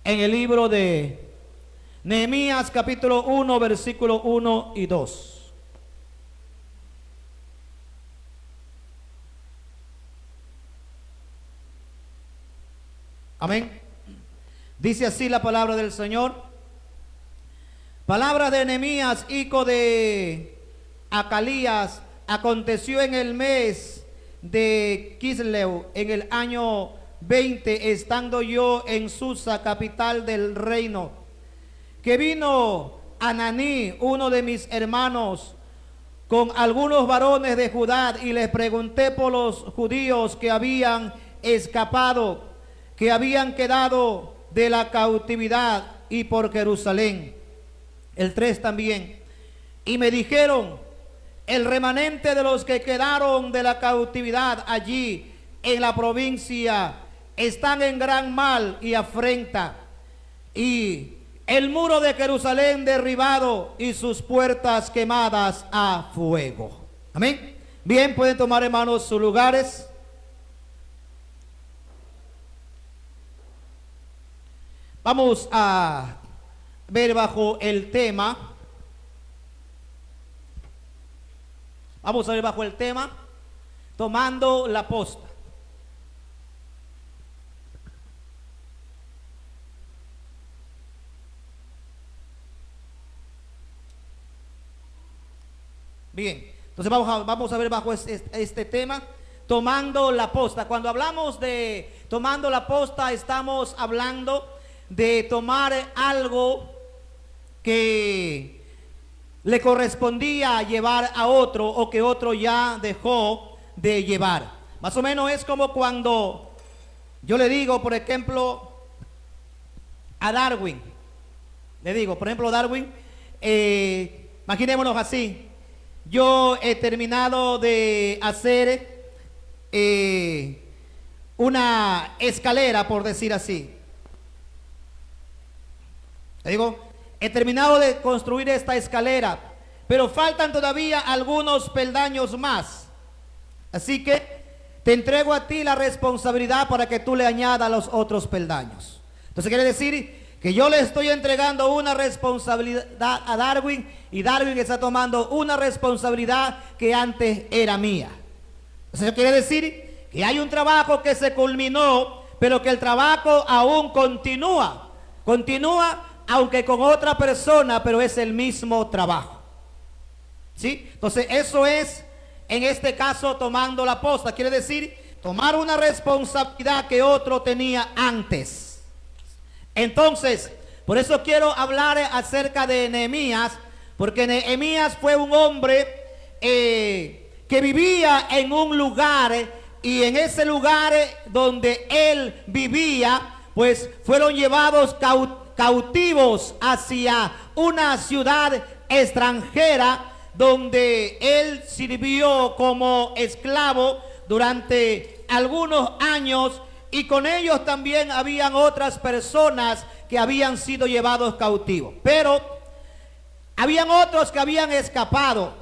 en el libro de Nehemías capítulo 1, versículo 1 y 2. Amén. Dice así la palabra del Señor. Palabra de Nehemías, hijo de Acalías. Aconteció en el mes de Quisleu, en el año 20, estando yo en Susa, capital del reino, que vino Ananí, uno de mis hermanos, con algunos varones de Judá, y les pregunté por los judíos que habían escapado, que habían quedado de la cautividad, y por Jerusalén. El 3 también. Y me dijeron: el remanente de los que quedaron de la cautividad allí en la provincia están en gran mal y afrenta, y el muro de Jerusalén derribado y sus puertas quemadas a fuego. Amén. Bien, pueden tomar, hermanos, sus lugares. Vamos a ver bajo el tema. Vamos a ver bajo el tema, tomando la posta. Bien, entonces vamos a ver bajo este tema, tomando la posta. Cuando hablamos de tomando la posta, estamos hablando de tomar algo que le correspondía llevar a otro, o que otro ya dejó de llevar. Más o menos es como cuando yo le digo, por ejemplo, a Darwin, le digo, por ejemplo, Darwin, imaginémonos así: yo he terminado de hacer una escalera, por decir así. Le digo, he terminado de construir esta escalera, pero faltan todavía algunos peldaños más. Así que te entrego a ti la responsabilidad para que tú le añadas los otros peldaños. Entonces quiere decir que yo le estoy entregando una responsabilidad a Darwin, y Darwin está tomando una responsabilidad que antes era mía. Eso quiere decir que hay un trabajo que se culminó, pero que el trabajo aún continúa. Continúa, aunque con otra persona, pero es el mismo trabajo. ¿Sí? Entonces eso es, en este caso, tomando la posta. Quiere decir tomar una responsabilidad que otro tenía antes. Entonces, por eso quiero hablar acerca de Nehemías, porque Nehemías fue un hombre que vivía en un lugar, y en ese lugar donde él vivía, pues fueron llevados cautivos hacia una ciudad extranjera, donde él sirvió como esclavo durante algunos años, y con ellos también habían otras personas que habían sido llevados cautivos. Pero habían otros que habían escapado,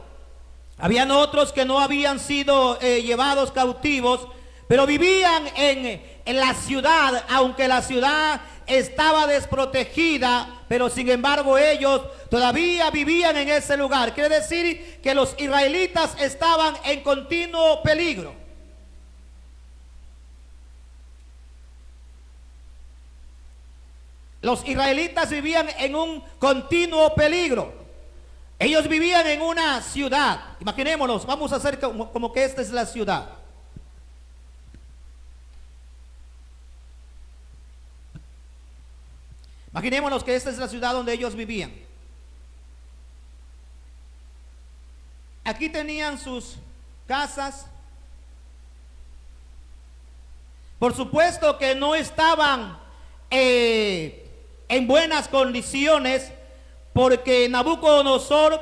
habían otros que no habían sido llevados cautivos, pero vivían en la ciudad, aunque la ciudad estaba desprotegida, pero sin embargo ellos todavía vivían en ese lugar. Quiere decir que los israelitas estaban en continuo peligro. Los israelitas vivían en un continuo peligro. Ellos vivían en una ciudad. Imaginémonos, vamos a hacer como que esta es la ciudad. Imaginémonos que esta es la ciudad donde ellos vivían. Aquí tenían sus casas. Por supuesto que no estaban en buenas condiciones, porque Nabucodonosor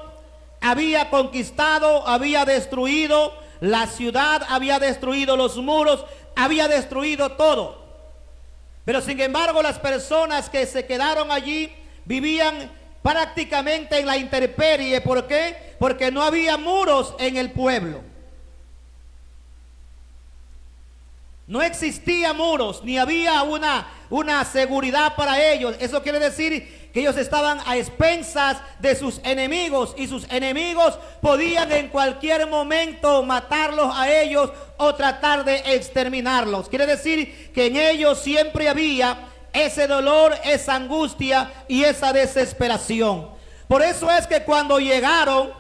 había conquistado, había destruido la ciudad, había destruido los muros, había destruido todo. Pero sin embargo, las personas que se quedaron allí vivían prácticamente en la intemperie. ¿Por qué? Porque no había muros en el pueblo. No existía muros, ni había una seguridad para ellos. Eso quiere decir que ellos estaban a expensas de sus enemigos, y sus enemigos podían en cualquier momento matarlos a ellos o tratar de exterminarlos. Quiere decir que en ellos siempre había ese dolor, esa angustia y esa desesperación. Por eso es que cuando llegaron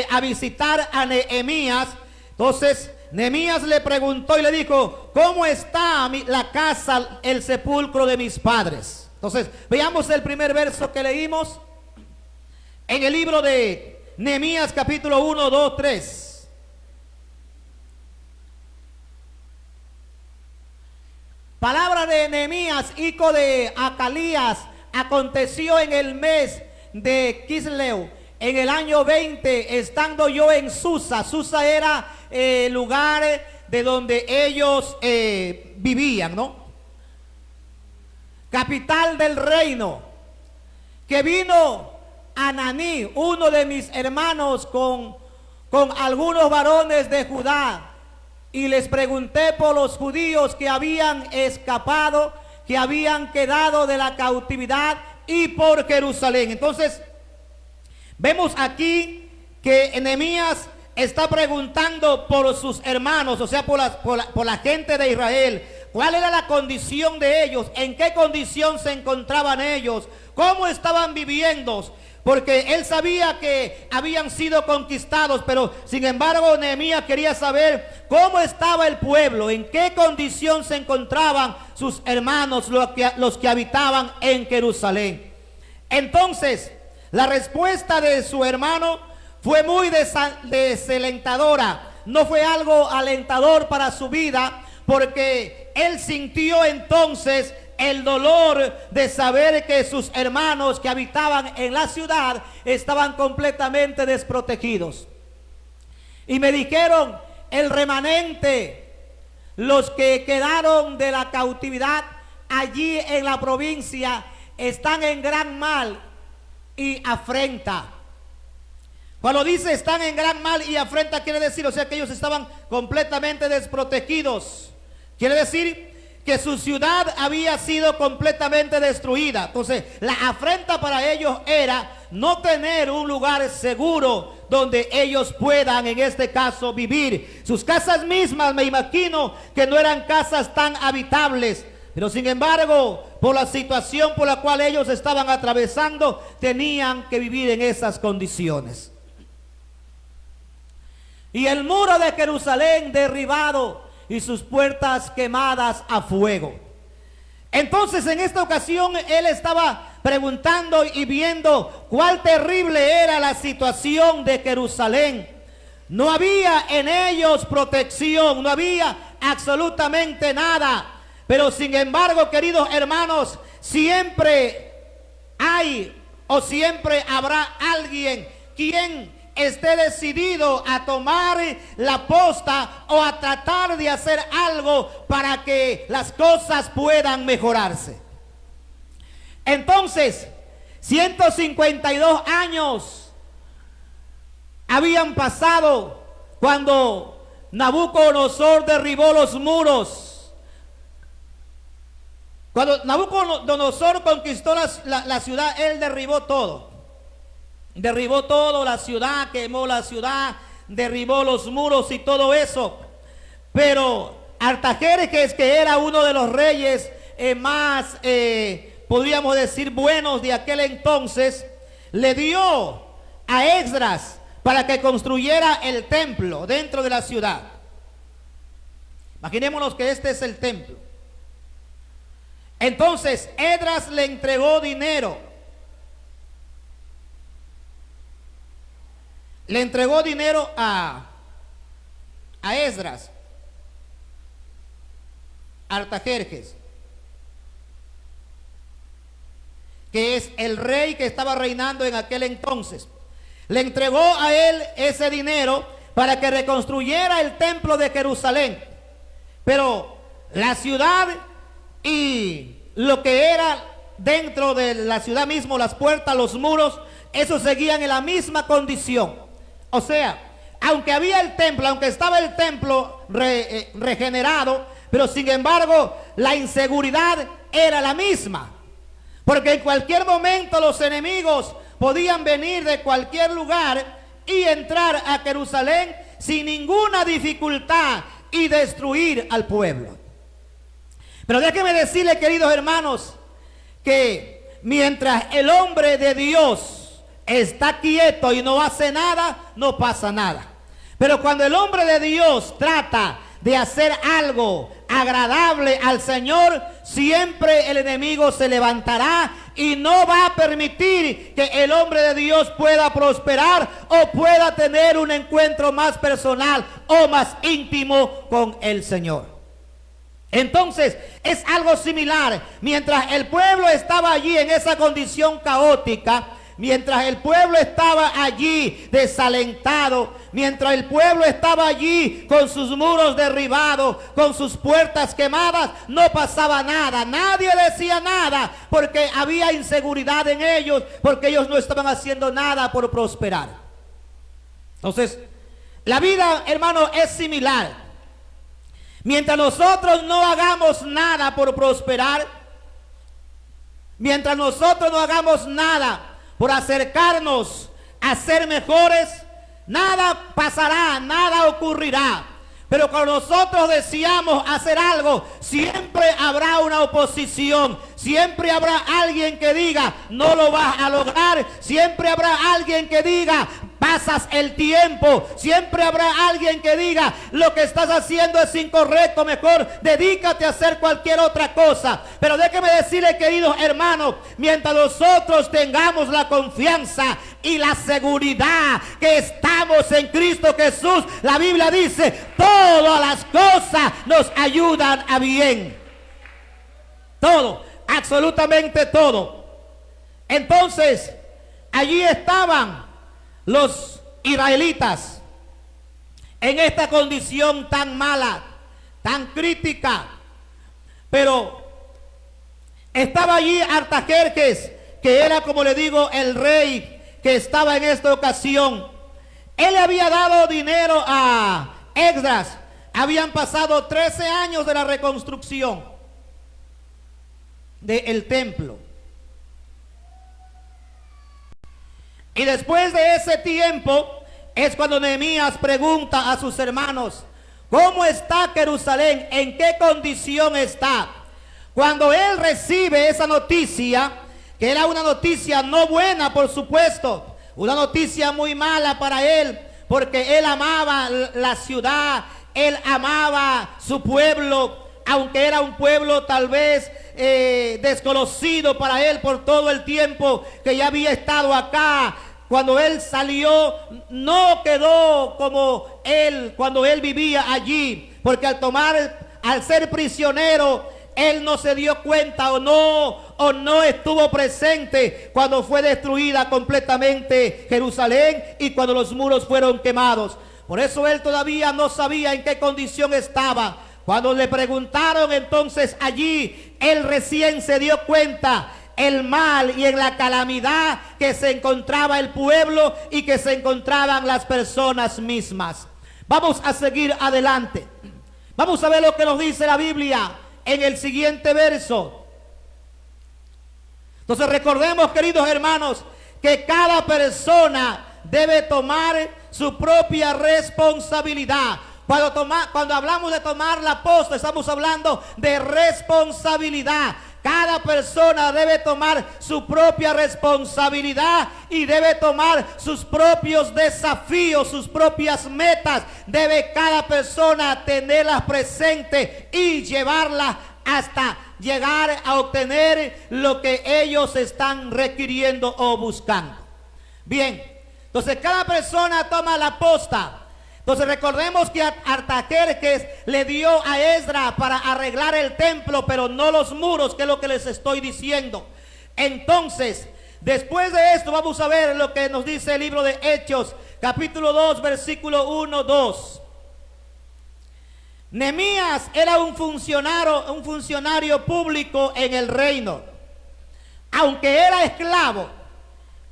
a visitar a Nehemías, entonces Nehemías le preguntó y le dijo: ¿cómo está la casa, el sepulcro de mis padres? Entonces veamos el primer verso que leímos en el libro de Nehemías, capítulo 1, 2, 3. Palabra de Nehemías, hijo de Acalías: aconteció en el mes de Quisleu, en el año 20, estando yo en Susa. Susa era lugar de donde ellos vivían, ¿no? Capital del reino. Que vino Ananí, uno de mis hermanos, con algunos varones de Judá, y les pregunté por los judíos que habían escapado, que habían quedado de la cautividad, y por Jerusalén. Entonces vemos aquí que Nehemías está preguntando por sus hermanos, o sea, por la gente de Israel. ¿Cuál era la condición de ellos? ¿En qué condición se encontraban ellos? ¿Cómo estaban viviendo? Porque él sabía que habían sido conquistados, pero sin embargo Nehemías quería saber cómo estaba el pueblo, en qué condición se encontraban sus hermanos, los que habitaban en Jerusalén. Entonces la respuesta de su hermano fue muy desalentadora. No fue algo alentador para su vida, porque él sintió entonces el dolor de saber que sus hermanos que habitaban en la ciudad estaban completamente desprotegidos. Y me dijeron: el remanente, los que quedaron de la cautividad allí en la provincia, están en gran mal y afrenta. Cuando dice están en gran mal y afrenta, quiere decir, o sea, que ellos estaban completamente desprotegidos. Quiere decir que su ciudad había sido completamente destruida. Entonces la afrenta para ellos era no tener un lugar seguro donde ellos puedan, en este caso, vivir. Sus casas mismas, me imagino que no eran casas tan habitables, pero sin embargo, por la situación por la cual ellos estaban atravesando, tenían que vivir en esas condiciones. Y el muro de Jerusalén derribado y sus puertas quemadas a fuego. Entonces en esta ocasión él estaba preguntando y viendo cuál terrible era la situación de Jerusalén. No había en ellos protección, no había absolutamente nada. Pero sin embargo, queridos hermanos, siempre hay o siempre habrá alguien quien esté decidido a tomar la posta o a tratar de hacer algo para que las cosas puedan mejorarse. Entonces, 152 años habían pasado cuando Nabucodonosor derribó los muros. Cuando Nabucodonosor conquistó la ciudad, él derribó todo. Derribó todo, la ciudad, quemó la ciudad, derribó los muros y todo eso. Pero Artajerjes, que era uno de los reyes más, podríamos decir, buenos de aquel entonces, le dio a Esdras para que construyera el templo dentro de la ciudad. Imaginémonos que este es el templo. Entonces Esdras le entregó dinero. Le entregó dinero a Esdras, Artajerjes, que es el rey que estaba reinando en aquel entonces. Le entregó a él ese dinero para que reconstruyera el templo de Jerusalén. Pero la ciudad y lo que era dentro de la ciudad mismo, las puertas, los muros, esos seguían en la misma condición. O sea, aunque había el templo, aunque estaba el templo regenerado, pero sin embargo la inseguridad era la misma. Porque en cualquier momento los enemigos podían venir de cualquier lugar y entrar a Jerusalén sin ninguna dificultad y destruir al pueblo. Pero déjenme decirle, queridos hermanos, que mientras el hombre de Dios está quieto y no hace nada, no pasa nada. Pero cuando el hombre de Dios trata de hacer algo agradable al Señor, siempre el enemigo se levantará y no va a permitir que el hombre de Dios pueda prosperar o pueda tener un encuentro más personal o más íntimo con el Señor. Entonces es algo similar. Mientras el pueblo estaba allí en esa condición caótica, mientras el pueblo estaba allí desalentado, mientras el pueblo estaba allí con sus muros derribados, con sus puertas quemadas, no pasaba nada. Nadie decía nada porque había inseguridad en ellos, porque ellos no estaban haciendo nada por prosperar. Entonces, la vida, hermano, es similar. Mientras nosotros no hagamos nada por prosperar, mientras nosotros no hagamos nada por acercarnos a ser mejores, nada pasará, nada ocurrirá. Pero cuando nosotros deseamos hacer algo, siempre habrá una oposición. Siempre habrá alguien que diga, no lo vas a lograr. Siempre habrá alguien que diga, pasas el tiempo. Siempre habrá alguien que diga, lo que estás haciendo es incorrecto, mejor dedícate a hacer cualquier otra cosa. Pero déjeme decirle, queridos hermanos, mientras nosotros tengamos la confianza y la seguridad que estamos en Cristo Jesús, la Biblia dice, todas las cosas nos ayudan a bien. Todo, absolutamente todo. Entonces, allí estaban los israelitas en esta condición tan mala, tan crítica. Pero estaba allí Artajerjes, que era, como le digo, el rey que estaba en esta ocasión. Él le había dado dinero a Esdras. Habían pasado 13 años de la reconstrucción del templo. Y después de ese tiempo es cuando Nehemías pregunta a sus hermanos, ¿cómo está Jerusalén? ¿En qué condición está? Cuando él recibe esa noticia, que era una noticia no buena, por supuesto, una noticia muy mala para él, porque él amaba la ciudad, él amaba su pueblo, aunque era un pueblo tal vez desconocido para él por todo el tiempo que ya había estado acá. Cuando él salió, no quedó como él cuando él vivía allí, porque al ser prisionero, él no se dio cuenta o no estuvo presente cuando fue destruida completamente Jerusalén y cuando los muros fueron quemados. Por eso él todavía no sabía en qué condición estaba. Cuando le preguntaron entonces allí, él recién se dio cuenta el mal y en la calamidad que se encontraba el pueblo y que se encontraban las personas mismas. Vamos a seguir adelante. Vamos a ver lo que nos dice la Biblia en el siguiente verso. Entonces recordemos, queridos hermanos, que cada persona debe tomar su propia responsabilidad. Cuando hablamos de tomar la posta, estamos hablando de responsabilidad. Cada persona debe tomar su propia responsabilidad y debe tomar sus propios desafíos, sus propias metas. Debe cada persona tenerlas presentes y llevarlas hasta llegar a obtener lo que ellos están requiriendo o buscando. Bien, entonces cada persona toma la posta. Entonces recordemos que Artajerjes le dio a Esdras para arreglar el templo, pero no los muros, que es lo que les estoy diciendo. Entonces, después de esto vamos a ver lo que nos dice el libro de Hechos, capítulo 2, versículo 1, 2. Nehemías era un funcionario público en el reino. Aunque era esclavo,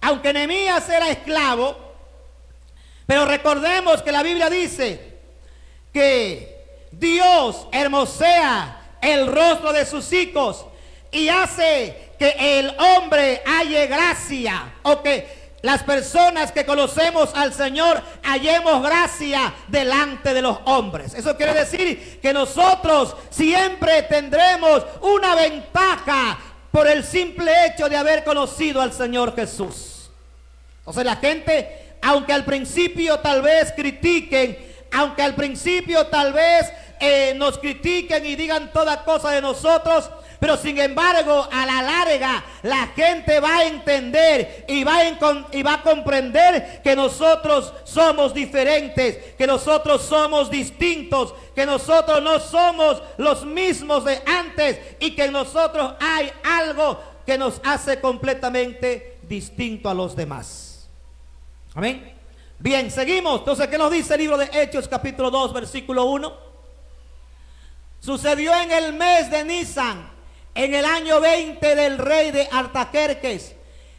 aunque Nehemías era esclavo, Pero recordemos que la Biblia dice que Dios hermosea el rostro de sus hijos y hace que el hombre halle gracia, o que las personas que conocemos al Señor hallemos gracia delante de los hombres. Eso quiere decir que nosotros siempre tendremos una ventaja por el simple hecho de haber conocido al Señor Jesús. Entonces la gente, aunque al principio tal vez critiquen, aunque al principio tal vez nos critiquen y digan toda cosa de nosotros, pero sin embargo a la larga la gente va a entender y va a comprender que nosotros somos diferentes, que nosotros somos distintos, que nosotros no somos los mismos de antes y que en nosotros hay algo que nos hace completamente distinto a los demás. Amén. Bien, seguimos. Entonces, ¿qué nos dice el libro de Hechos capítulo 2 versículo 1? Sucedió en el mes de Nisan, en el año 20 del rey de Artajerjes,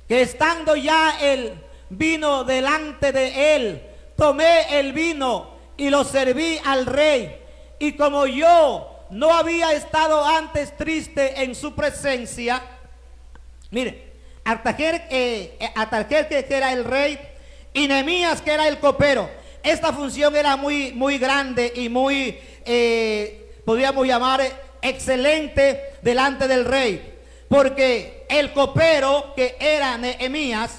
que estando ya el vino delante de él, tomé el vino y lo serví al rey. Y como yo no había estado antes triste en su presencia, mire, Artajerjes que era el rey y Nehemías que era el copero. Esta función era muy grande y muy, podríamos llamar, excelente delante del rey, porque el copero que era Nehemías,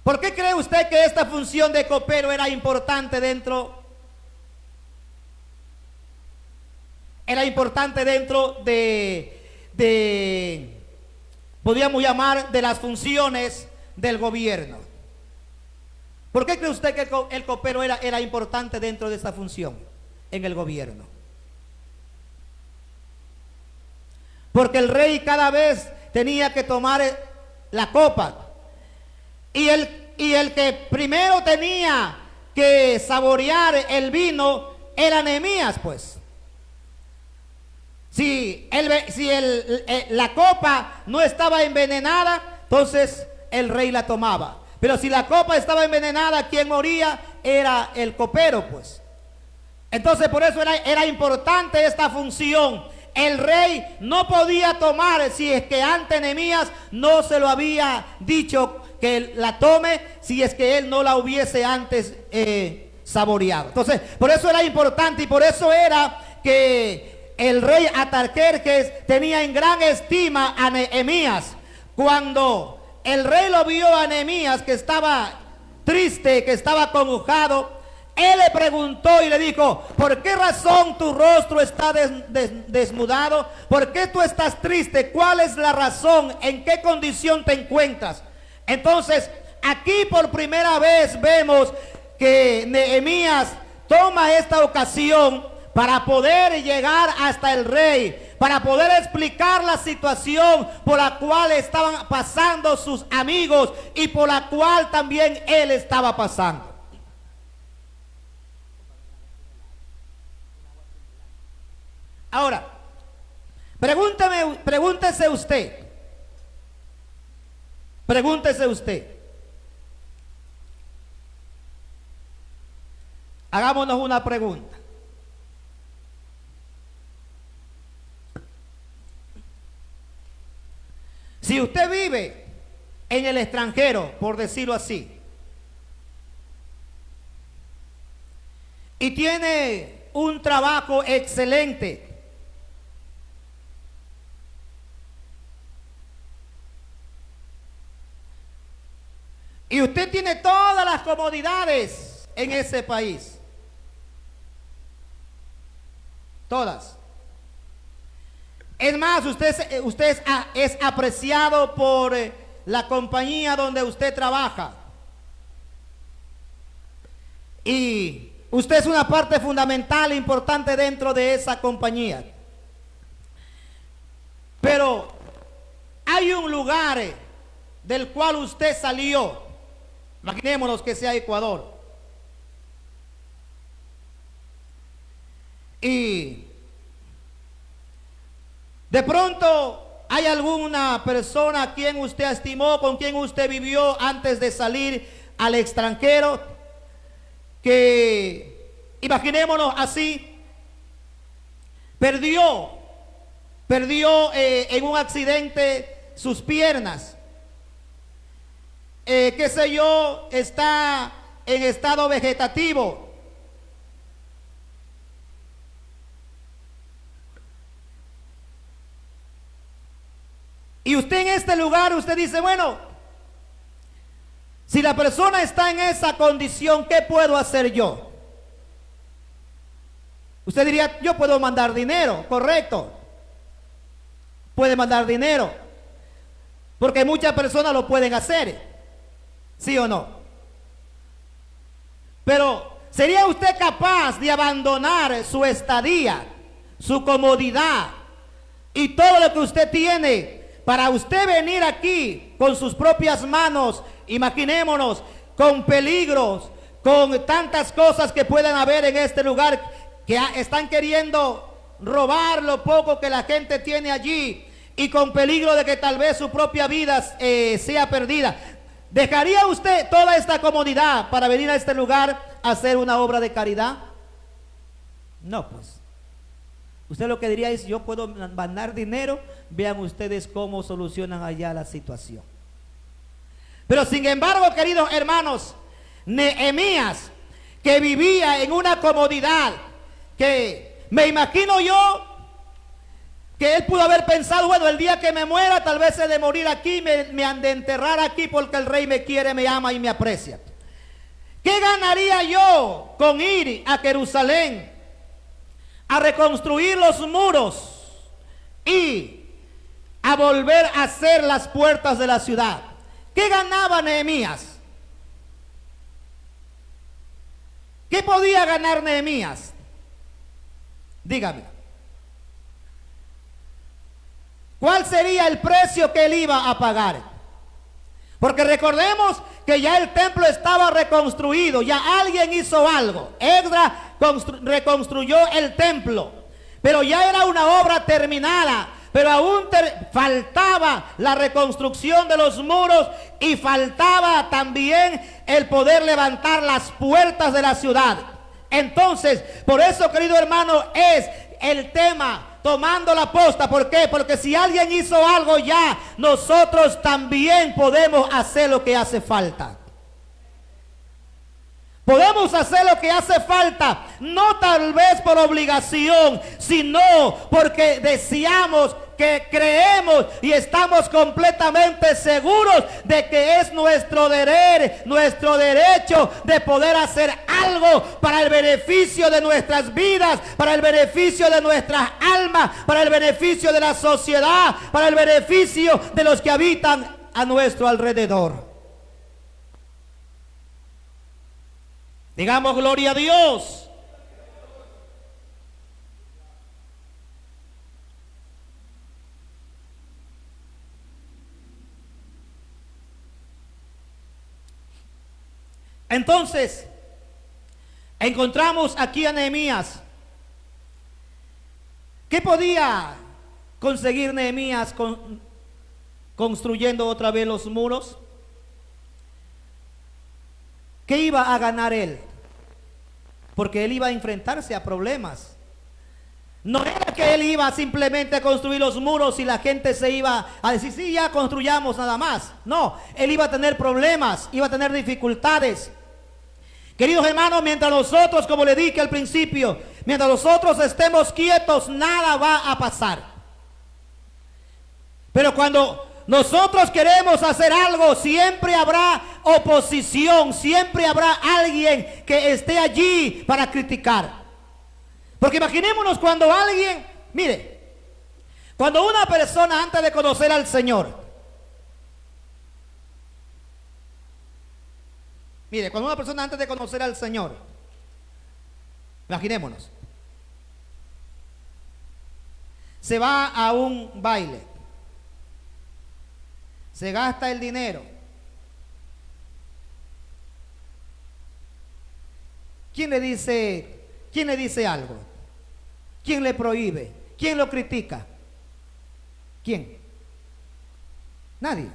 ¿por qué cree usted que esta función de copero era importante dentro de podríamos llamar de las funciones del gobierno? ¿Por qué cree usted que el copero era importante dentro de esta función en el gobierno? Porque el rey cada vez tenía que tomar la copa. Y el que primero tenía que saborear el vino era Nehemías, pues. Si la copa no estaba envenenada, entonces el rey la tomaba. Pero si la copa estaba envenenada, quien moría era el copero, pues. Entonces por eso era importante esta función. El rey no podía tomar si es que antes Nehemías no se lo había dicho que la tome, si es que él no la hubiese antes saboreado. Entonces por eso era importante y por eso era que el rey Artajerjes tenía en gran estima a Nehemías. Cuando el rey lo vio a Nehemías que estaba triste, que estaba acongojado, él le preguntó y le dijo: ¿por qué razón tu rostro está desnudado? ¿Por qué tú estás triste? ¿Cuál es la razón? ¿En qué condición te encuentras? Entonces, aquí por primera vez vemos que Nehemías toma esta ocasión para poder llegar hasta el rey, para poder explicar la situación por la cual estaban pasando sus amigos y por la cual también él estaba pasando. Ahora, pregúntese usted. Hagámonos una pregunta. Si usted vive en el extranjero, por decirlo así, y tiene un trabajo excelente, y usted tiene todas las comodidades en ese país, todas. Es más, usted es apreciado por la compañía donde usted trabaja. Y usted es una parte fundamental e importante dentro de esa compañía. Pero hay un lugar del cual usted salió. Imaginémonos que sea Ecuador. Y de pronto ¿Hay alguna persona a quien usted estimó, con quien usted vivió antes de salir al extranjero? Que, imaginémonos así, perdió en un accidente sus piernas. Qué sé yo, está en estado vegetativo. Y usted en este lugar, usted dice, bueno, si la persona está en esa condición, ¿qué puedo hacer yo? Usted diría, yo puedo mandar dinero, correcto. Puede mandar dinero, porque muchas personas lo pueden hacer, ¿sí o no? Pero, ¿sería usted capaz de abandonar su estadía, su comodidad y todo lo que usted tiene para usted venir aquí con sus propias manos? Imaginémonos, con peligros, con tantas cosas que pueden haber en este lugar, que están queriendo robar lo poco que la gente tiene allí, y con peligro de que tal vez su propia vida sea perdida. ¿Dejaría usted toda esta comodidad para venir a este lugar a hacer una obra de caridad? No, pues. Usted lo que diría es, yo puedo mandar dinero. Vean ustedes cómo solucionan allá la situación. Pero sin embargo, queridos hermanos, Nehemías, que vivía en una comodidad, que me imagino yo que él pudo haber pensado, bueno, el día que me muera, tal vez he de morir aquí, me han de enterrar aquí, porque el rey me quiere, me ama y me aprecia. ¿Qué ganaría yo con ir a Jerusalén a reconstruir los muros y a volver a hacer las puertas de la ciudad? ¿Qué ganaba Nehemías? ¿Qué podía ganar Nehemías? Dígame. ¿Cuál sería el precio que él iba a pagar? Porque recordemos que ya el templo estaba reconstruido, ya alguien hizo algo. Esdras reconstruyó el templo, pero ya era una obra terminada, pero aún faltaba la reconstrucción de los muros y faltaba también el poder levantar las puertas de la ciudad. Entonces, por eso, querido hermano, es el tema tomando la posta. ¿Por qué? Porque si alguien hizo algo ya, nosotros también podemos hacer lo que hace falta. Podemos hacer lo que hace falta, no tal vez por obligación, sino porque deseamos, que creemos y estamos completamente seguros de que es nuestro deber, nuestro derecho de poder hacer algo para el beneficio de nuestras vidas, para el beneficio de nuestras almas, para el beneficio de la sociedad, para el beneficio de los que habitan a nuestro alrededor. Digamos gloria a Dios. Entonces, encontramos aquí a Nehemías. ¿Qué podía conseguir Nehemías construyendo otra vez los muros? ¿Qué iba a ganar él? Porque él iba a enfrentarse a problemas. No era que él iba simplemente a construir los muros y la gente se iba a decir, sí, ya construyamos nada más. No, él iba a tener problemas, iba a tener dificultades. Queridos hermanos, mientras nosotros, como le dije al principio, mientras nosotros estemos quietos, nada va a pasar. Pero cuando nosotros queremos hacer algo, siempre habrá oposición, siempre habrá alguien que esté allí para criticar. Porque imaginémonos cuando alguien, mire, cuando una persona antes de conocer al Señor, mire, cuando una persona antes de conocer al Señor, imaginémonos, se va a un baile, se gasta el dinero. ¿Quién le dice algo? ¿Quién le prohíbe? ¿Quién lo critica? ¿Quién? Nadie.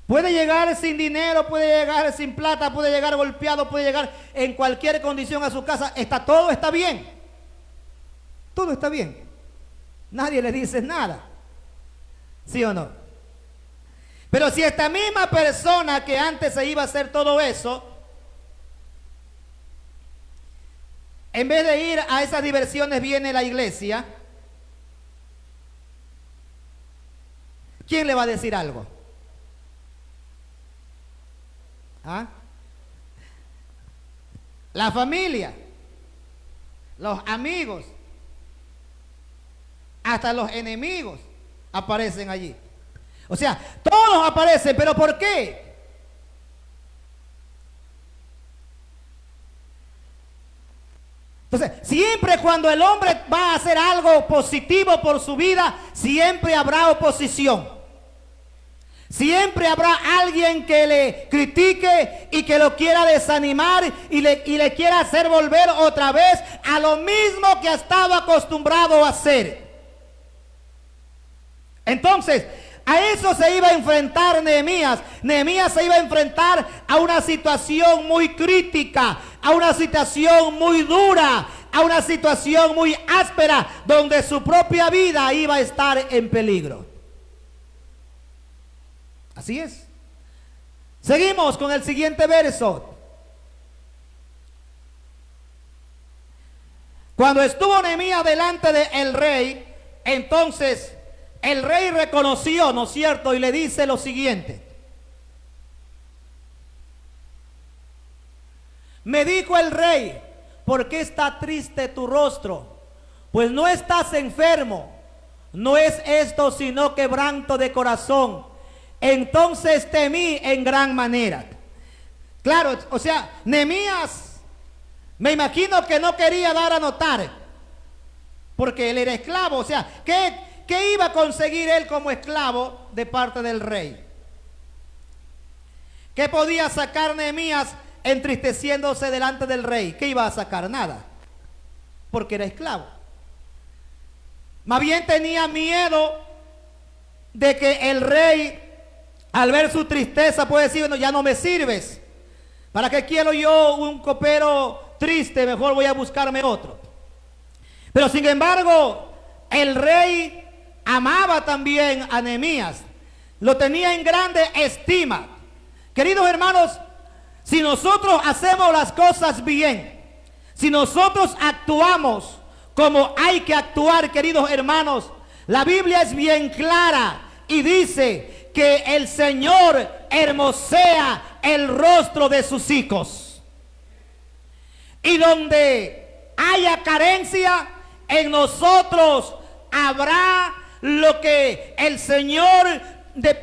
Puede llegar sin dinero, puede llegar sin plata, puede llegar golpeado, puede llegar en cualquier condición a su casa. Todo está bien. Todo está bien. Nadie le dice nada. ¿Sí o no? Pero si esta misma persona que antes se iba a hacer todo eso, en vez de ir a esas diversiones viene a la iglesia, ¿quién le va a decir algo? ¿Ah? La familia, los amigos, hasta los enemigos aparecen allí. O sea, todos aparecen, pero ¿por qué? Entonces, siempre cuando el hombre va a hacer algo positivo por su vida, siempre habrá oposición. Siempre habrá alguien que le critique y que lo quiera desanimar y le quiera hacer volver otra vez a lo mismo que ha estado acostumbrado a hacer. Entonces, a eso se iba a enfrentar Nehemías. Nehemías se iba a enfrentar a una situación muy crítica, a una situación muy dura, a una situación muy áspera, donde su propia vida iba a estar en peligro. Así es. Seguimos con el siguiente verso. Cuando estuvo Nehemías delante del rey, entonces el rey reconoció, ¿no es cierto? Y le dice lo siguiente. Me dijo el rey, ¿por qué está triste tu rostro? Pues no estás enfermo, no es esto sino quebranto de corazón. Entonces temí en gran manera. Claro, o sea, Nehemías, me imagino que no quería dar a notar, porque él era esclavo. O sea, ¿qué iba a conseguir él como esclavo de parte del rey? ¿Qué podía sacar Nehemías entristeciéndose delante del rey? ¿Qué iba a sacar? Nada, porque era esclavo. Más bien tenía miedo de que el rey, al ver su tristeza, puede decir, bueno, ya no me sirves. ¿Para qué quiero yo un copero triste? Mejor voy a buscarme otro. Pero sin embargo, el rey amaba también a Nehemías. Lo tenía en grande estima. Queridos hermanos, si nosotros hacemos las cosas bien, si nosotros actuamos como hay que actuar, queridos hermanos, la Biblia es bien clara y dice que el Señor hermosea el rostro de sus hijos. Y donde haya carencia, en nosotros habrá lo que el Señor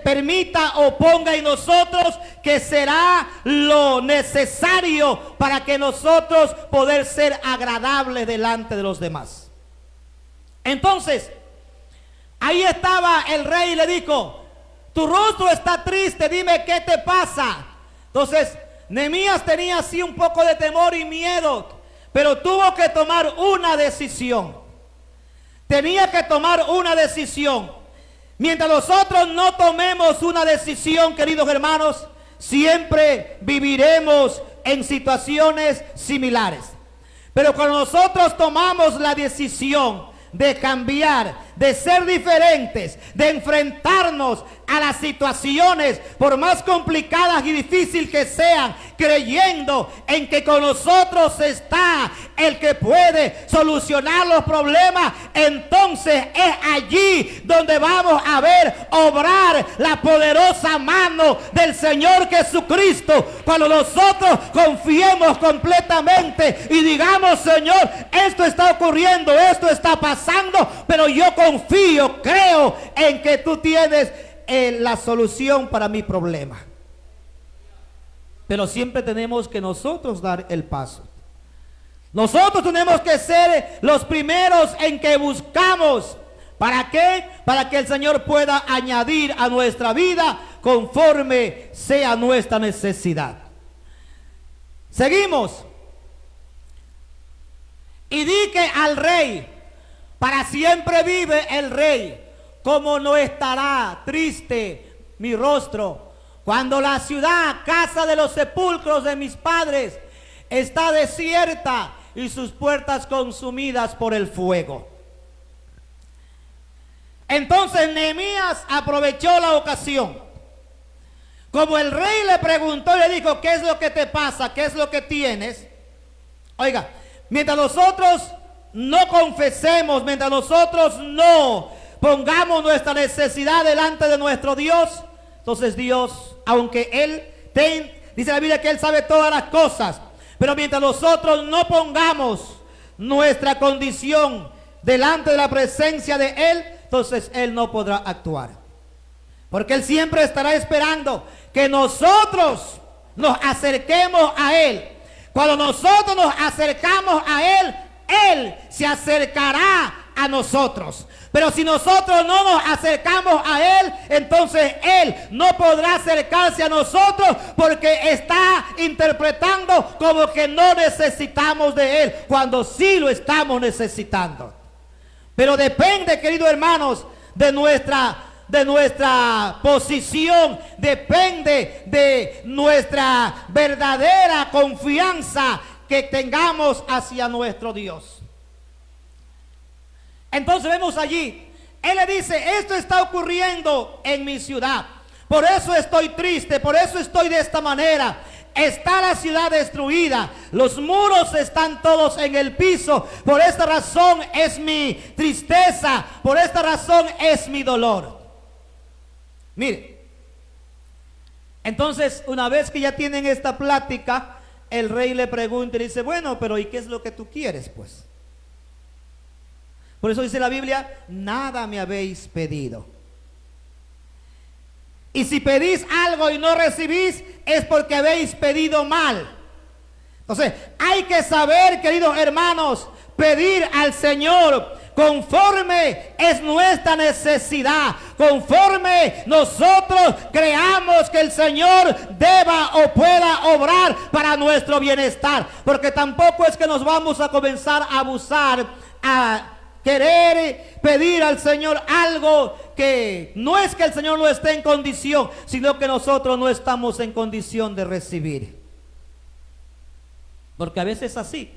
permita o ponga en nosotros, que será lo necesario para que nosotros poder ser agradables delante de los demás. Entonces, ahí estaba el rey y le dijo, tu rostro está triste, dime qué te pasa. Entonces, Nehemías tenía así un poco de temor y miedo, pero tuvo que tomar una decisión. Tenía que tomar una decisión. Mientras nosotros no tomemos una decisión, queridos hermanos, siempre viviremos en situaciones similares. Pero cuando nosotros tomamos la decisión de cambiar, de ser diferentes, de enfrentarnos a las situaciones, por más complicadas y difíciles que sean, creyendo en que con nosotros está el que puede solucionar los problemas, entonces es allí donde vamos a ver obrar la poderosa mano del Señor Jesucristo. Cuando nosotros confiemos completamente y digamos, Señor, esto está ocurriendo, esto está pasando, pero yo confío, creo en que tú tienes la solución para mi problema. Pero siempre tenemos que nosotros dar el paso. Nosotros tenemos que ser los primeros en que buscamos. ¿Para qué? Para que el Señor pueda añadir a nuestra vida conforme sea nuestra necesidad. Seguimos. Y di que al rey, para siempre vive el rey. ¿cómo no estará triste mi rostro cuando la ciudad, casa de los sepulcros de mis padres, está desierta y sus puertas consumidas por el fuego? Entonces Nehemías aprovechó la ocasión. Como el rey le preguntó y le dijo, ¿qué es lo que te pasa? ¿Qué es lo que tienes? Oiga, mientras nosotros no confesemos, mientras nosotros no pongamos nuestra necesidad delante de nuestro Dios, entonces Dios, aunque dice la Biblia que Él sabe todas las cosas, pero mientras nosotros no pongamos nuestra condición delante de la presencia de Él, entonces Él no podrá actuar. Porque Él siempre estará esperando que nosotros nos acerquemos a Él. Cuando nosotros nos acercamos a Él, Él se acercará a nosotros. Pero si nosotros no nos acercamos a Él, entonces Él no podrá acercarse a nosotros, porque está interpretando como que no necesitamos de Él, cuando sí lo estamos necesitando. Pero depende, queridos hermanos, de nuestra posición, depende de nuestra verdadera confianza que tengamos hacia nuestro Dios. Entonces vemos allí, él le dice, esto está ocurriendo en mi ciudad, por eso estoy triste, por eso estoy de esta manera. Está la ciudad destruida, los muros están todos en el piso, por esta razón es mi tristeza, por esta razón es mi dolor. Mire, entonces una vez que ya tienen esta plática, el rey le pregunta y dice, bueno, pero ¿y qué es lo que tú quieres, pues? Por eso dice la Biblia, nada me habéis pedido. Y si pedís algo y no recibís, es porque habéis pedido mal. Entonces, hay que saber, queridos hermanos, pedir al Señor conforme es nuestra necesidad, conforme nosotros creamos que el Señor deba o pueda obrar para nuestro bienestar. Porque tampoco es que nos vamos a comenzar a abusar, a querer pedir al Señor algo que no es que el Señor no esté en condición, sino que nosotros no estamos en condición de recibir. Porque a veces es así.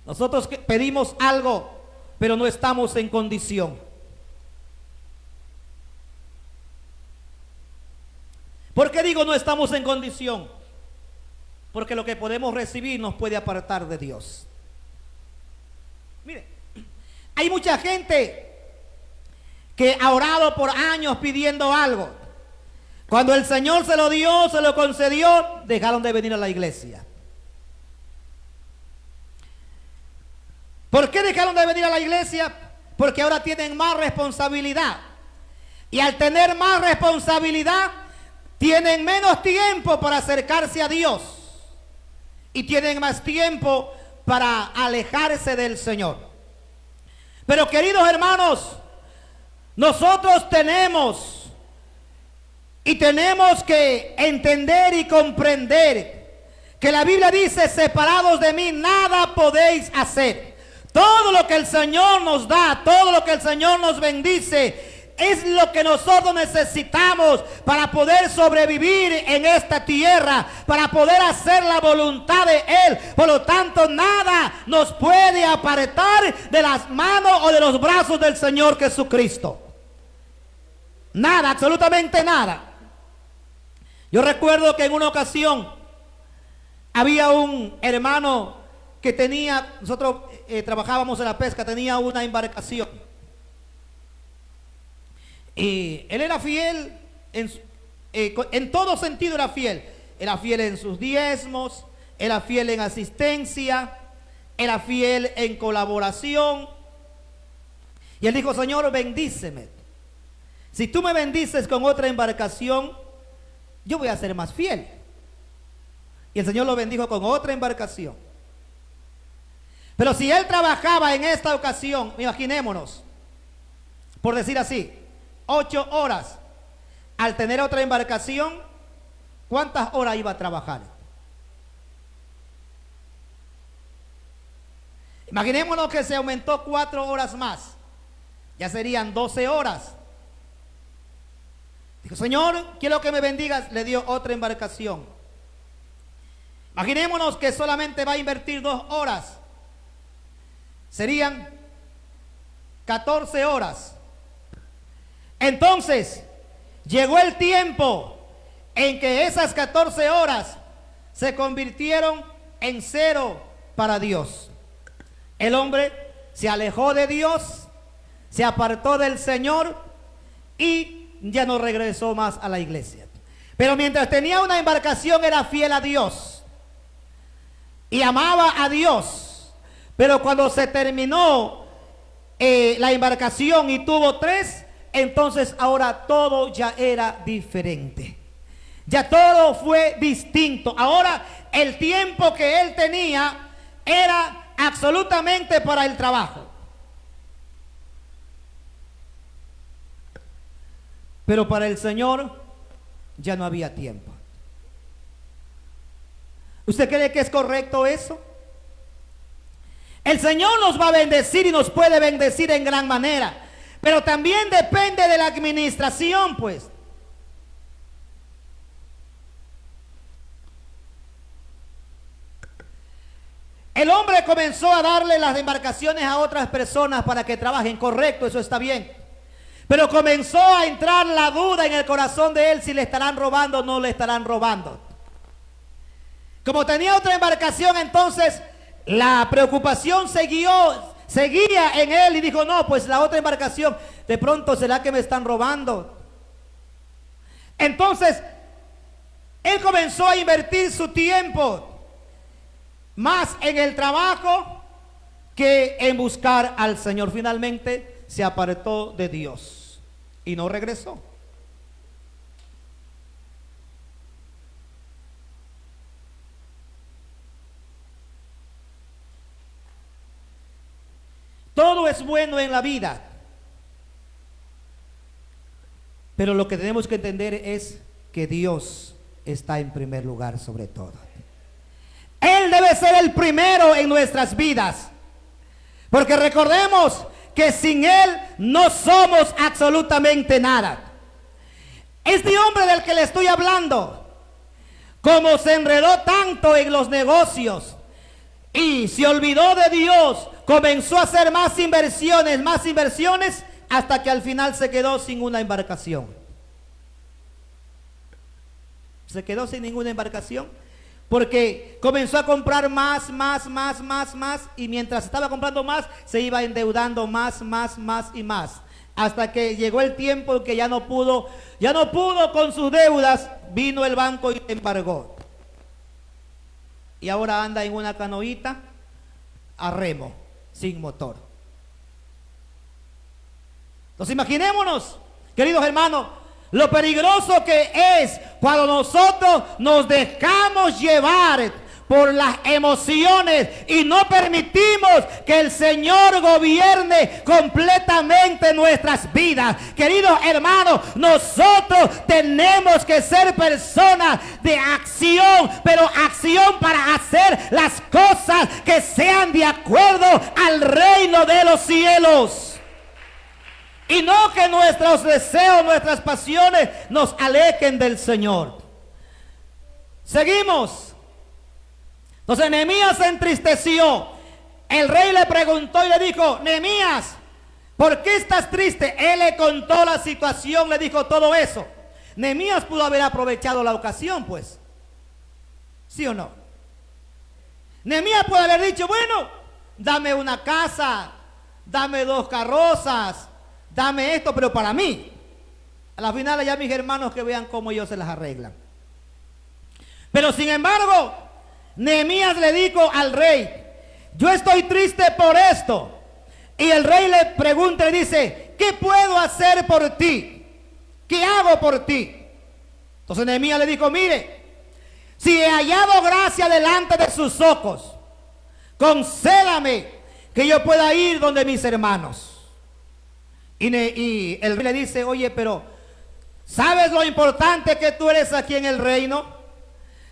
Nosotros pedimos algo, pero no estamos en condición. ¿Por qué digo no estamos en condición? Porque lo que podemos recibir nos puede apartar de Dios. Mire, hay mucha gente que ha orado por años pidiendo algo. Cuando el Señor se lo dio, se lo concedió, dejaron de venir a la iglesia. ¿Por qué dejaron de venir a la iglesia? Porque ahora tienen más responsabilidad. Y al tener más responsabilidad, tienen menos tiempo para acercarse a Dios. Y tienen más tiempo para alejarse del Señor. Pero queridos hermanos, nosotros tenemos que entender y comprender que la Biblia dice, separados de mí nada podéis hacer. Todo lo que el Señor nos da, todo lo que el Señor nos bendice, es lo que nosotros necesitamos para poder sobrevivir en esta tierra, para poder hacer la voluntad de Él. Por lo tanto, nada nos puede apartar de las manos o de los brazos del Señor Jesucristo. Nada, absolutamente nada. Yo recuerdo que en una ocasión había un hermano que tenía, nosotros trabajábamos en la pesca, tenía una embarcación. Y él era fiel, en todo sentido era fiel. Era fiel en sus diezmos, era fiel en asistencia, era fiel en colaboración. Y él dijo, Señor, bendíceme. Si tú me bendices con otra embarcación, yo voy a ser más fiel. Y el Señor lo bendijo con otra embarcación. Pero si él trabajaba en esta ocasión, imaginémonos, por decir así, 8 horas, al tener otra embarcación, ¿cuántas horas iba a trabajar? Imaginémonos que se aumentó 4 horas más. ya serían 12 horas. Dijo, Señor, quiero que me bendigas. Le dio otra embarcación. Imaginémonos que solamente va a invertir 2 horas. Serían 14 horas. Entonces, llegó el tiempo en que esas 14 horas se convirtieron en 0 para Dios. El hombre se alejó de Dios, se apartó del Señor y ya no regresó más a la iglesia. Pero mientras tenía una embarcación era fiel a Dios y amaba a Dios. Pero cuando se terminó la embarcación y tuvo 3, entonces ahora todo ya era diferente. Ya todo fue distinto. Ahora el tiempo que él tenía era absolutamente para el trabajo. Pero para el Señor ya no había tiempo. ¿Usted cree que es correcto eso? El Señor nos va a bendecir y nos puede bendecir en gran manera, pero también depende de la administración, pues. El hombre comenzó a darle las embarcaciones a otras personas para que trabajen. Correcto, eso está bien. Pero comenzó a entrar la duda en el corazón de él si le estarán robando o no le estarán robando. Como tenía otra embarcación, entonces la preocupación seguía en él y dijo, no, pues la otra embarcación, de pronto será que me están robando. Entonces, él comenzó a invertir su tiempo más en el trabajo que en buscar al Señor. Finalmente se apartó de Dios y no regresó. Todo es bueno en la vida, pero lo que tenemos que entender es que Dios está en primer lugar sobre todo. Él debe ser el primero en nuestras vidas, porque recordemos que sin Él no somos absolutamente nada. Este hombre del que le estoy hablando, como se enredó tanto en los negocios y se olvidó de Dios, comenzó a hacer más inversiones, hasta que al final se quedó sin una embarcación. Se quedó sin ninguna embarcación porque comenzó a comprar más, y mientras estaba comprando más, se iba endeudando más y más, hasta que llegó el tiempo en que ya no pudo con sus deudas. Vino el banco y le embargó, y ahora anda en una canoita a remo, sin motor. Entonces imaginémonos, queridos hermanos, lo peligroso que es cuando nosotros nos dejamos llevar por las emociones y no permitimos que el Señor gobierne completamente nuestras vidas. Queridos hermanos, nosotros tenemos que ser personas de acción, pero acción para hacer las cosas que sean de acuerdo al reino de los cielos. Y no que nuestros deseos, nuestras pasiones nos alejen del Señor. Seguimos. Entonces Nehemías se entristeció. El rey le preguntó y le dijo, Nehemías, ¿por qué estás triste? Él le contó la situación, le dijo todo eso. Nehemías pudo haber aprovechado la ocasión, pues. ¿Sí o no? Nehemías pudo haber dicho, bueno, dame una casa, dame 2 carrozas, dame esto, pero para mí. A la final ya mis hermanos que vean cómo ellos se las arreglan. Pero sin embargo, Nehemías le dijo al rey, yo estoy triste por esto. Y el rey le pregunta y dice, ¿qué puedo hacer por ti? ¿Qué hago por ti? Entonces Nehemías le dijo, mire, si he hallado gracia delante de sus ojos, concédame que yo pueda ir donde mis hermanos. Y el rey le dice, oye, pero ¿sabes lo importante que tú eres aquí en el reino?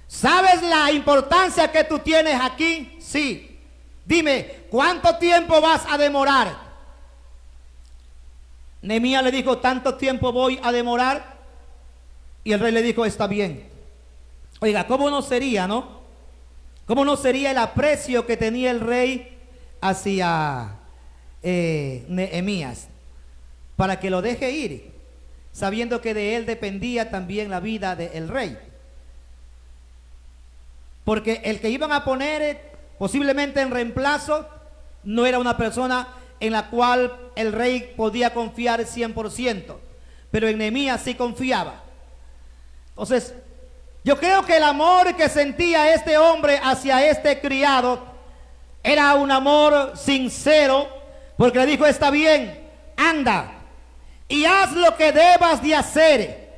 ¿Sabes la importancia que tú tienes aquí? Sí. Dime, ¿cuánto tiempo vas a demorar? Nehemías le dijo: tanto tiempo voy a demorar. Y el rey le dijo: está bien. Oiga, ¿cómo no sería, no? ¿Cómo no sería el aprecio que tenía el rey hacia Nehemías, para que lo deje ir, sabiendo que de él dependía también la vida del rey? Porque el que iban a poner posiblemente en reemplazo no era una persona en la cual el rey podía confiar 100%, pero en Nehemías sí confiaba. Entonces, yo creo que el amor que sentía este hombre hacia este criado era un amor sincero, porque le dijo: está bien, anda y haz lo que debas de hacer,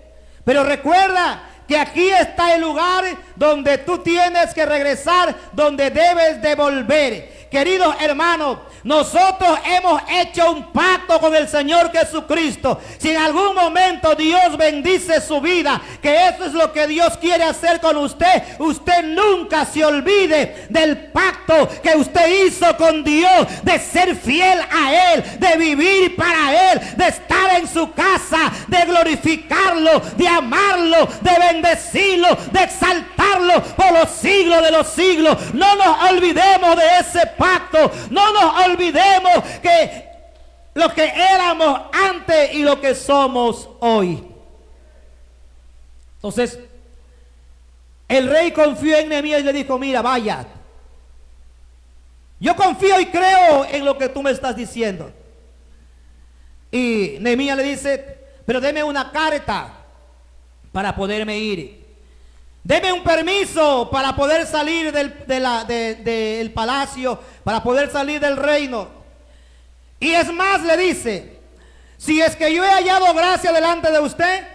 pero recuerda que aquí está el lugar donde tú tienes que regresar, donde debes de volver. Queridos hermanos, nosotros hemos hecho un pacto con el Señor Jesucristo. Si en algún momento Dios bendice su vida, que eso es lo que Dios quiere hacer con usted, usted nunca se olvide del pacto que usted hizo con Dios, de ser fiel a Él, de vivir para Él, de estar en su casa, de glorificarlo, de amarlo, de bendecirlo, de exaltarlo por los siglos de los siglos. No nos olvidemos de ese pacto. No nos olvidemos que lo que éramos antes y lo que somos hoy. Entonces, el rey confió en Nehemías y le dijo: mira, vaya, yo confío y creo en lo que tú me estás diciendo. Y Nehemías le dice: pero deme una carta para poderme ir. Deme un permiso para poder salir del palacio, para poder salir del reino. Y es más, le dice: si es que yo he hallado gracia delante de usted,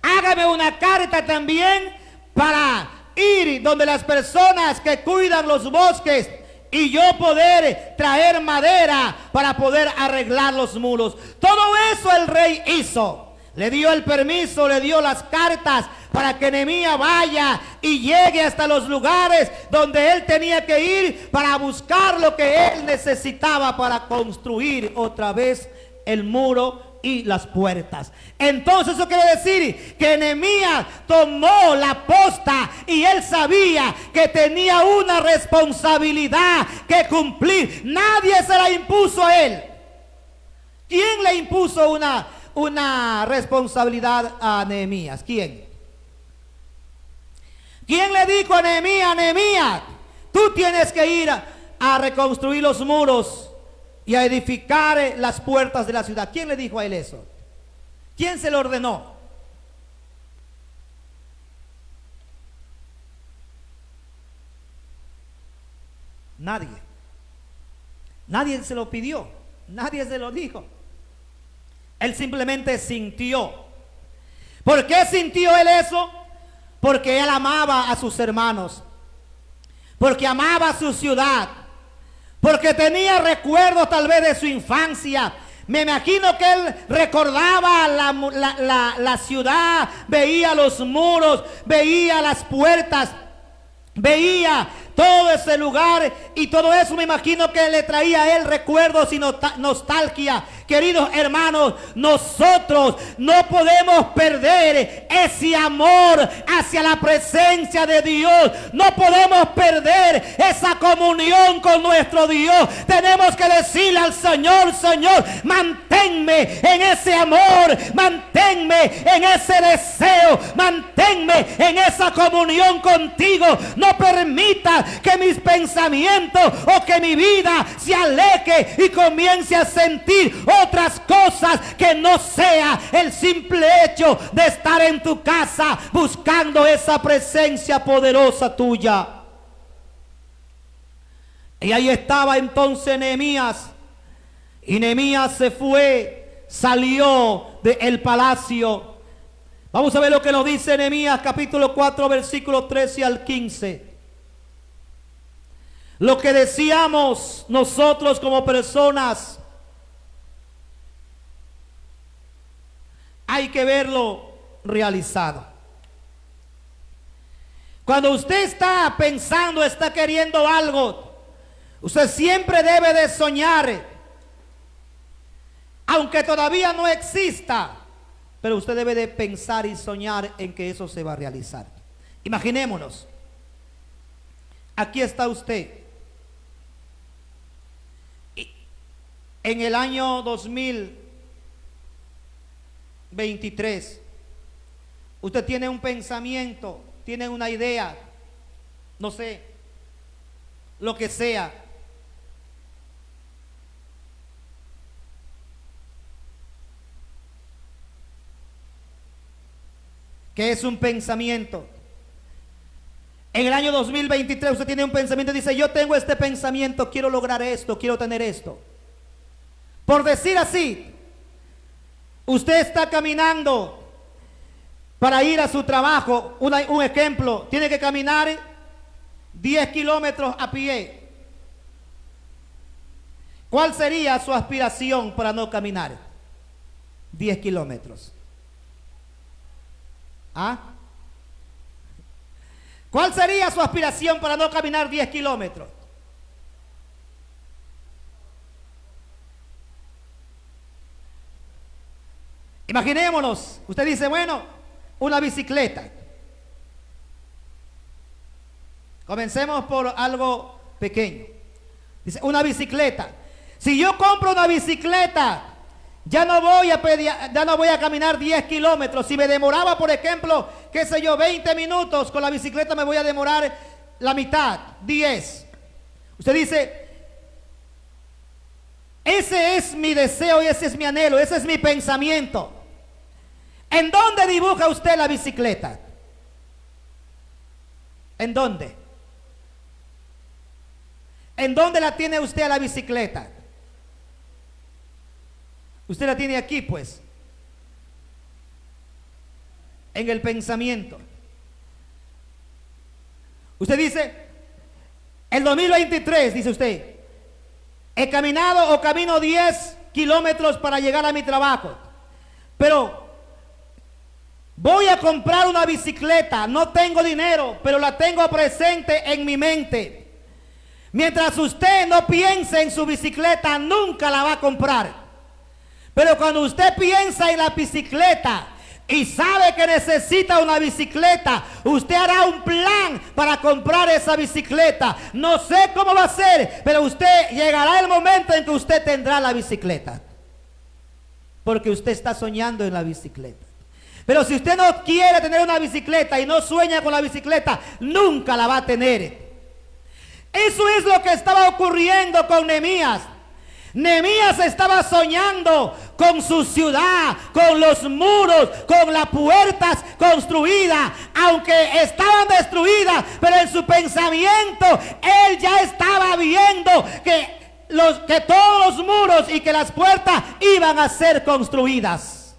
hágame una carta también para ir donde las personas que cuidan los bosques y yo poder traer madera para poder arreglar los muros. Todo eso el rey hizo. Le dio el permiso, le dio las cartas para que Nehemías vaya y llegue hasta los lugares donde él tenía que ir para buscar lo que él necesitaba para construir otra vez el muro y las puertas. Entonces eso quiere decir que Nehemías tomó la posta y él sabía que tenía una responsabilidad que cumplir. Nadie se la impuso a él. ¿Quién le impuso una responsabilidad a Nehemías? ¿Quién? ¿Quién le dijo a Nehemías: Nehemías, tú tienes que ir a reconstruir los muros y a edificar las puertas de la ciudad? ¿Quién le dijo a él eso? ¿Quién se lo ordenó? Nadie. Nadie se lo pidió. Nadie se lo dijo. Él simplemente sintió. ¿Por qué sintió él eso? Porque él amaba a sus hermanos, porque amaba a su ciudad, porque tenía recuerdos tal vez de su infancia. Me imagino que él recordaba la ciudad, veía los muros, veía las puertas, veía todo ese lugar, y todo eso me imagino que le traía a él recuerdos y nostalgia. Queridos hermanos, nosotros no podemos perder ese amor hacia la presencia de Dios. No podemos perder esa comunión con nuestro Dios. Tenemos que decirle al Señor: Señor, manténme en ese amor, manténme en ese deseo, manténme en esa comunión contigo. No permita que mis pensamientos o que mi vida se aleje y comience a sentir otras cosas que no sea el simple hecho de estar en tu casa buscando esa presencia poderosa tuya. Y ahí estaba entonces Nehemías, y Nehemías se fue, salió del palacio. Vamos a ver lo que nos dice Nehemías capítulo 4 versículos 13 al 15. Lo que decíamos nosotros como personas, hay que verlo realizado. Cuando usted está pensando, está queriendo algo, usted siempre debe de soñar aunque todavía no exista, pero usted debe de pensar y soñar en que eso se va a realizar. Imaginémonos, aquí está usted, en el año 2023, usted tiene un pensamiento, tiene una idea, no sé, lo que sea. ¿Qué es un pensamiento? En el año 2023 usted tiene un pensamiento y dice, yo tengo este pensamiento, quiero lograr esto, quiero tener esto. Por decir así, usted está caminando para ir a su trabajo, un ejemplo, tiene que caminar 10 kilómetros a pie. ¿Cuál sería su aspiración para no caminar 10 kilómetros? ¿Ah? ¿Cuál sería su aspiración para no caminar 10 kilómetros? Imaginémonos, usted dice, bueno, una bicicleta. Comencemos por algo pequeño. Dice, una bicicleta. Si yo compro una bicicleta, ya no voy a caminar 10 kilómetros. Si me demoraba, por ejemplo, qué sé yo, 20 minutos, con la bicicleta me voy a demorar la mitad, 10. Usted dice, ese es mi deseo y ese es mi anhelo, ese es mi pensamiento. ¿En dónde dibuja usted la bicicleta? ¿En dónde? ¿En dónde la tiene usted a la bicicleta? Usted la tiene aquí, pues, en el pensamiento. Usted dice, el 2023, dice usted, he caminado o camino 10 kilómetros para llegar a mi trabajo, pero voy a comprar una bicicleta, no tengo dinero, pero la tengo presente en mi mente. Mientras usted no piense en su bicicleta, nunca la va a comprar. Pero cuando usted piensa en la bicicleta y sabe que necesita una bicicleta, usted hará un plan para comprar esa bicicleta. No sé cómo va a ser, pero usted llegará el momento en que usted tendrá la bicicleta, porque usted está soñando en la bicicleta. Pero si usted no quiere tener una bicicleta y no sueña con la bicicleta, nunca la va a tener. Eso es lo que estaba ocurriendo con Nehemías. Nehemías estaba soñando con su ciudad, con los muros, con las puertas construidas, aunque estaban destruidas, pero en su pensamiento él ya estaba viendo que todos los muros y que las puertas iban a ser construidas.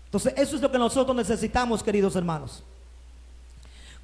Entonces eso es lo que nosotros necesitamos, queridos hermanos.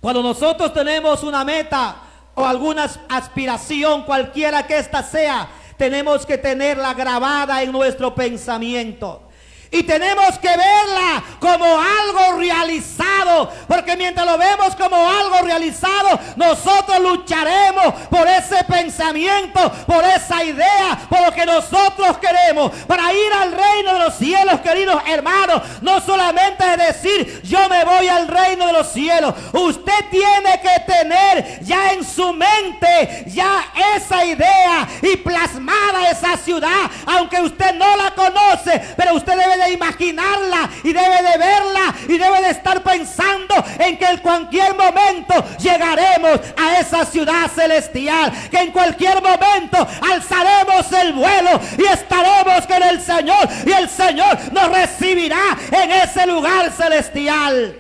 Cuando nosotros tenemos una meta o alguna aspiración, cualquiera que ésta sea, tenemos que tenerla grabada en nuestro pensamiento. Y tenemos que verla como algo realizado, porque mientras lo vemos como algo realizado, nosotros lucharemos por ese pensamiento, por esa idea, por lo que nosotros queremos, para ir al reino de los cielos, queridos hermanos. No solamente es decir, yo me voy al reino de los cielos. Usted tiene que tener ya en su mente ya esa idea y plasmada esa ciudad, aunque usted no la conoce, pero usted debe de imaginarla y debe de verla y debe de estar pensando en que en cualquier momento llegaremos a esa ciudad celestial, que en cualquier momento alzaremos el vuelo y estaremos con el Señor y el Señor nos recibirá en ese lugar celestial.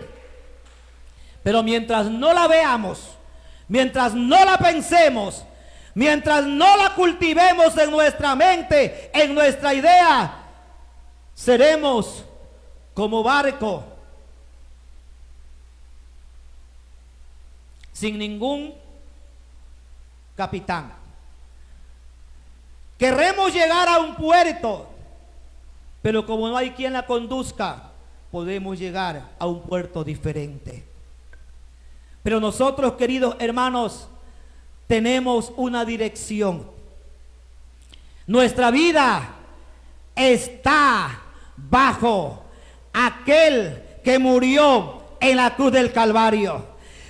Pero mientras no la veamos, mientras no la pensemos, mientras no la cultivemos en nuestra mente, en nuestra idea, seremos como barco sin ningún capitán. Queremos llegar a un puerto, pero como no hay quien la conduzca, podemos llegar a un puerto diferente. Pero nosotros, queridos hermanos, tenemos una dirección. Nuestra vida está bajo aquel que murió en la cruz del Calvario.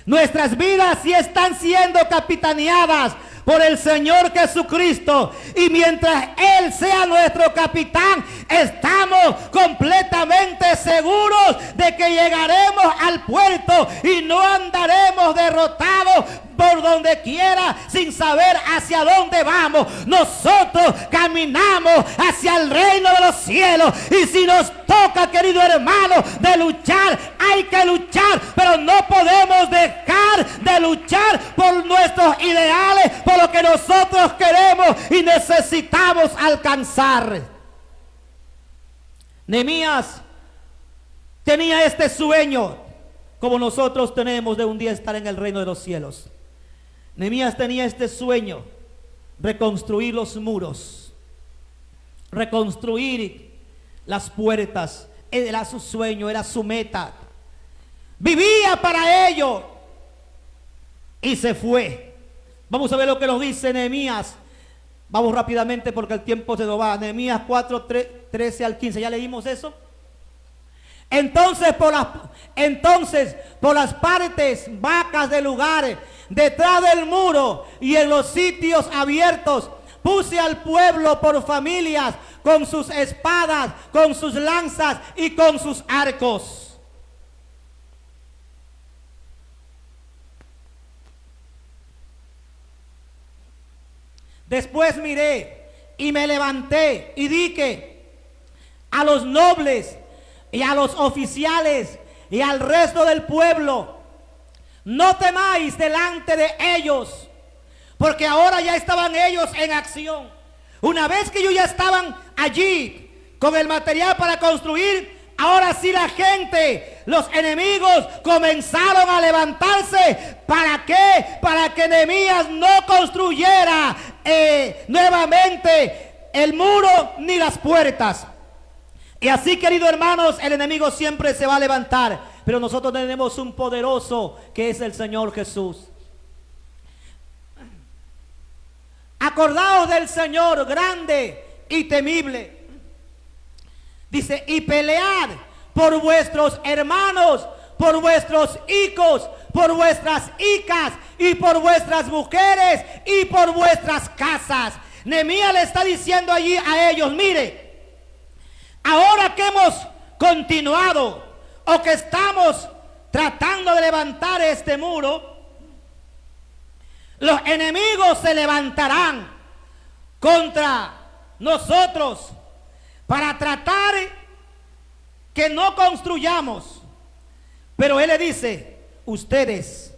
Nuestras vidas sí están siendo capitaneadas por el Señor Jesucristo, y mientras Él sea nuestro capitán, estamos completamente seguros de que llegaremos al puerto y no andaremos derrotados por donde quiera sin saber hacia dónde vamos. Nosotros caminamos hacia el reino de los cielos, y si nos toca, querido hermano, de luchar, hay que luchar, pero no podemos dejar de luchar por nuestros ideales, por lo que nosotros queremos y necesitamos alcanzar. Nehemías tenía este sueño, como nosotros tenemos, de un día estar en el reino de los cielos. Nehemías tenía este sueño: reconstruir los muros, reconstruir las puertas. Era su sueño, era su meta. Vivía para ello y se fue. Vamos a ver lo que nos dice Nehemías. Vamos rápidamente porque el tiempo se nos va. Nehemías 4, 13 al 15. ¿Ya leímos eso? Entonces por las partes vacas del lugar, detrás del muro y en los sitios abiertos, puse al pueblo por familias, con sus espadas, con sus lanzas y con sus arcos. Después miré y me levanté y dije a los nobles y a los oficiales y al resto del pueblo: no temáis delante de ellos, porque ahora ya estaban ellos en acción. Una vez que ellos ya estaban allí con el material para construir, ahora sí la gente, los enemigos, comenzaron a levantarse. ¿Para qué? Para que Nehemías no construyera nuevamente el muro ni las puertas. Y así, queridos hermanos, el enemigo siempre se va a levantar, pero nosotros tenemos un poderoso que es el Señor Jesús. Acordaos del Señor grande y temible. Dice: y pelead por vuestros hermanos, por vuestros hijos, por vuestras hijas y por vuestras mujeres y por vuestras casas. Nehemías le está diciendo allí a ellos: mire, ahora que hemos continuado o que estamos tratando de levantar este muro, los enemigos se levantarán contra nosotros para tratar que no construyamos. Pero él le dice: ustedes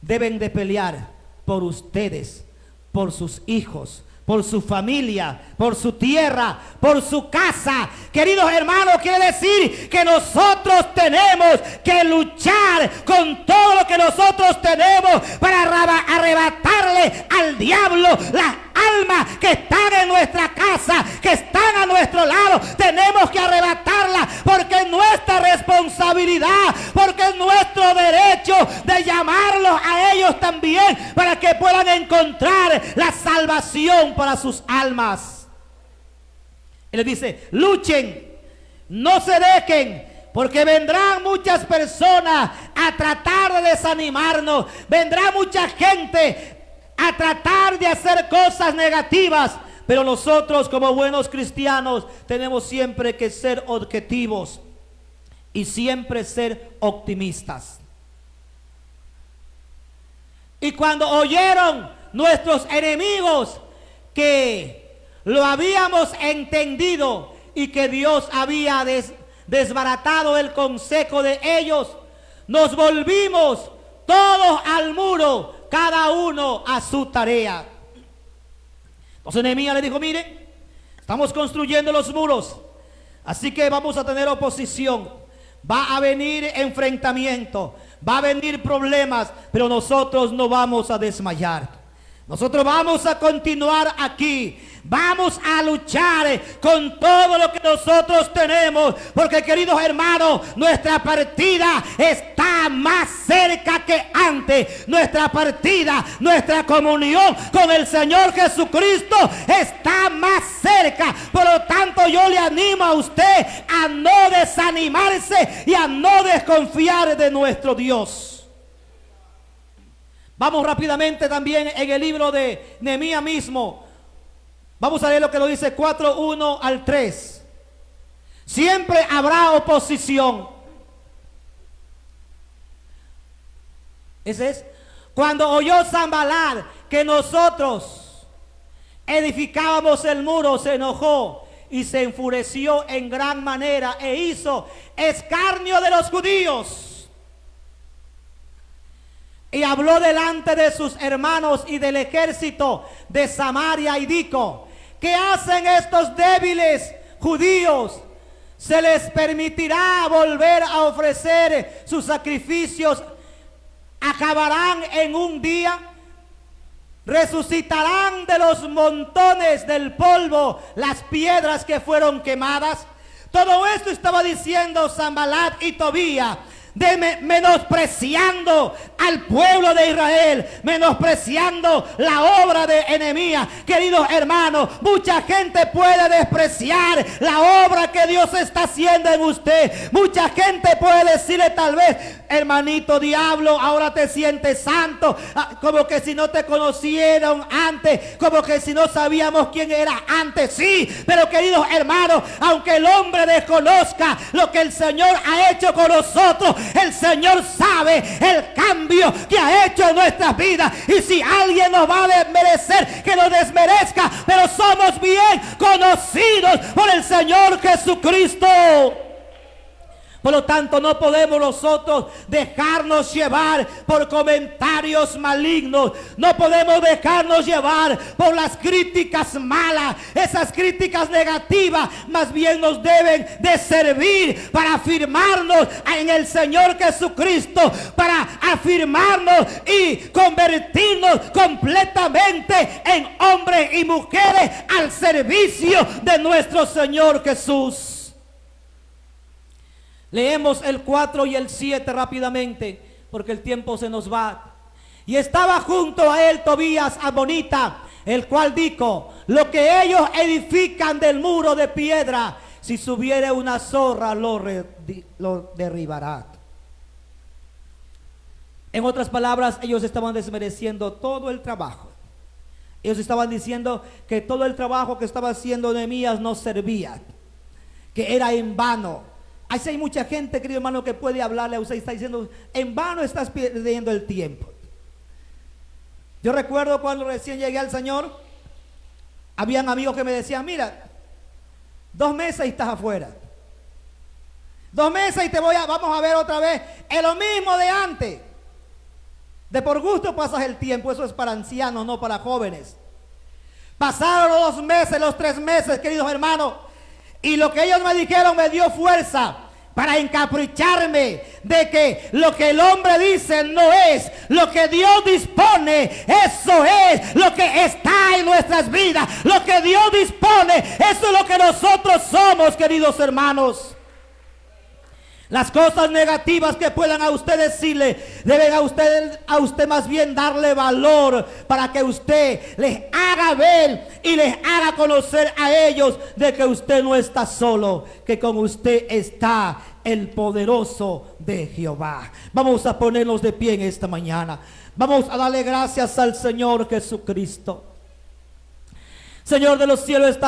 deben de pelear por ustedes, por sus hijos, por su familia, por su tierra, por su casa. Queridos hermanos, quiere decir que nosotros tenemos que luchar con todo lo que nosotros tenemos para arrebatarle al diablo las almas que están en nuestra casa, que están a nuestro lado. Tenemos que arrebatarlas porque es nuestra responsabilidad, porque es nuestro derecho de llamarlos a ellos también para que puedan encontrar la salvación para sus almas. Él les dice: luchen, no se dejen, porque vendrán muchas personas a tratar de desanimarnos. Vendrá mucha gente a tratar de hacer cosas negativas, pero nosotros, como buenos cristianos, tenemos siempre que ser objetivos y siempre ser optimistas. Y cuando oyeron nuestros enemigos que lo habíamos entendido y que Dios había desbaratado el consejo de ellos, nos volvimos todos al muro, cada uno a su tarea. Entonces Nehemías le dijo: mire, estamos construyendo los muros, así que vamos a tener oposición, va a venir enfrentamiento, va a venir problemas, pero nosotros no vamos a desmayar. Nosotros vamos a continuar aquí. Vamos a luchar con todo lo que nosotros tenemos, porque queridos hermanos, nuestra partida está más cerca que antes. Nuestra partida, nuestra comunión con el Señor Jesucristo está más cerca. Por lo tanto, yo le animo a usted a no desanimarse y a no desconfiar de nuestro Dios. Vamos rápidamente también en el libro de Nehemías mismo. Vamos a leer lo que lo dice 4:1 al 3. Siempre habrá oposición. Ese es. Cuando oyó Sanbalat que nosotros edificábamos el muro, se enojó y se enfureció en gran manera e hizo escarnio de los judíos. Y habló delante de sus hermanos y del ejército de Samaria y dijo: ¿qué hacen estos débiles judíos? ¿Se les permitirá volver a ofrecer sus sacrificios? ¿Acabarán en un día? ¿Resucitarán de los montones del polvo las piedras que fueron quemadas? Todo esto estaba diciendo Sanbalat y Tobías, menospreciando al pueblo de Israel, menospreciando la obra de Nehemías. Queridos hermanos, mucha gente puede despreciar la obra que Dios está haciendo en usted. Mucha gente puede decirle tal vez: hermanito diablo, ahora te sientes santo, como que si no te conocieron antes, como que si no sabíamos quién era antes. Sí, pero queridos hermanos, aunque el hombre desconozca lo que el Señor ha hecho con nosotros, el Señor sabe el cambio que ha hecho en nuestras vidas. Y si alguien nos va a desmerecer, que nos desmerezca, pero somos bien conocidos por el Señor Jesucristo. Por lo tanto, no podemos nosotros dejarnos llevar por comentarios malignos. No podemos dejarnos llevar por las críticas malas. Esas críticas negativas más bien nos deben de servir para afirmarnos en el Señor Jesucristo, para afirmarnos y convertirnos completamente en hombres y mujeres al servicio de nuestro Señor Jesús. Leemos el 4 y el 7 rápidamente, porque el tiempo se nos va. Y estaba junto a él Tobías amonita, el cual dijo: lo que ellos edifican del muro de piedra, si subiere una zorra lo derribará. En otras palabras, ellos estaban desmereciendo todo el trabajo. Ellos estaban diciendo que todo el trabajo que estaba haciendo Nehemías no servía, que era en vano. Así hay mucha gente, querido hermano, que puede hablarle a usted y está diciendo: en vano estás perdiendo el tiempo. Yo recuerdo cuando recién llegué al Señor, habían amigos que me decían: mira, 2 meses y estás afuera. 2 meses y vamos a ver otra vez. Es lo mismo de antes. De por gusto pasas el tiempo. Eso es para ancianos, no para jóvenes. Pasaron los 2 meses, los 3 meses, queridos hermanos, y lo que ellos me dijeron me dio fuerza para encapricharme de que lo que el hombre dice no es lo que Dios dispone. Eso es lo que está en nuestras vidas. Lo que Dios dispone, eso es lo que nosotros somos, queridos hermanos. Las cosas negativas que puedan a usted decirle, deben a usted más bien darle valor, para que usted les haga ver y les haga conocer a ellos de que usted no está solo, que con usted está el poderoso de Jehová. Vamos a ponernos de pie en esta mañana. Vamos a darle gracias al Señor Jesucristo. Señor de los cielos, está